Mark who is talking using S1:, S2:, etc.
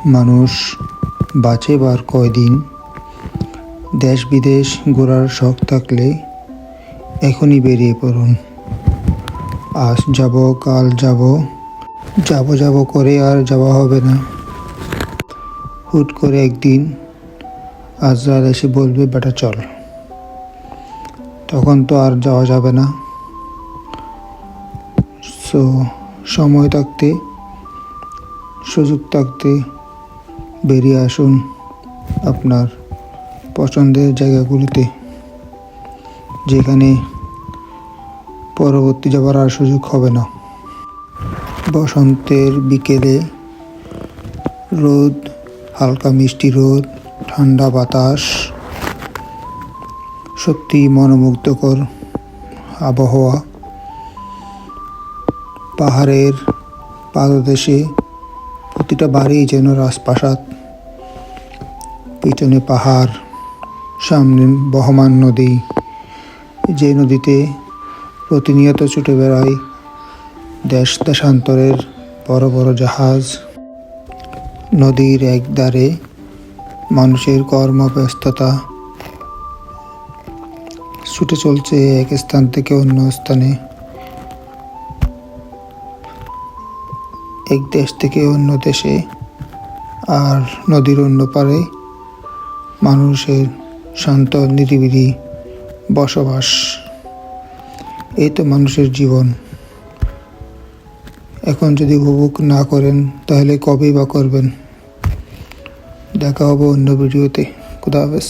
S1: মানুষ বাঁচে বার কয়দিন। দেশ বিদেশ ঘোরার শখ থাকলে এখনই বেরিয়ে পড়ুন। আজ যাব, কাল যাব, যাব করে আর যাওয়া হবে না। হুট করে একদিন আজরাল এসে বলবে, বেটা চল। তখন তো আর যাওয়া যাবে না। সময় থাকতে, সুযোগ থাকতে বেরিয়ে আসুন আপনার পছন্দের জায়গাগুলিতে, যেখানে পরবর্তী যাবার আর সুযোগ হবে না। বসন্তের বিকেলে রোদ, হালকা মিষ্টি রোদ, ঠান্ডা বাতাস, সত্যি মনোমুগ্ধকর আবহাওয়া। পাহাড়ের পাদদেশে প্রতিটা বাড়ি যেন রাজপ্রাসাদ। পিছনে পাহাড়, সামনে বহমান নদী, যে নদীতে প্রতিনিয়ত ছুটে বেড়ায় দেশান্তরের বড় বড় জাহাজ। নদীর এক ধারে মানুষের কর্মব্যস্ততা, ছুটে চলছে এক স্থান থেকে অন্য স্থানে, এক দেশ থেকে অন্য দেশে। আর নদীর অন্য পারে মানুষের শান্ত নিরিবিলি বসবাস। এই তো মানুষের জীবন। এখন যদি উপভোগ না করেন তাহলে কবেই বা করবেন? দেখা হবে অন্য ভিডিওতে। খুদা হাফেজ।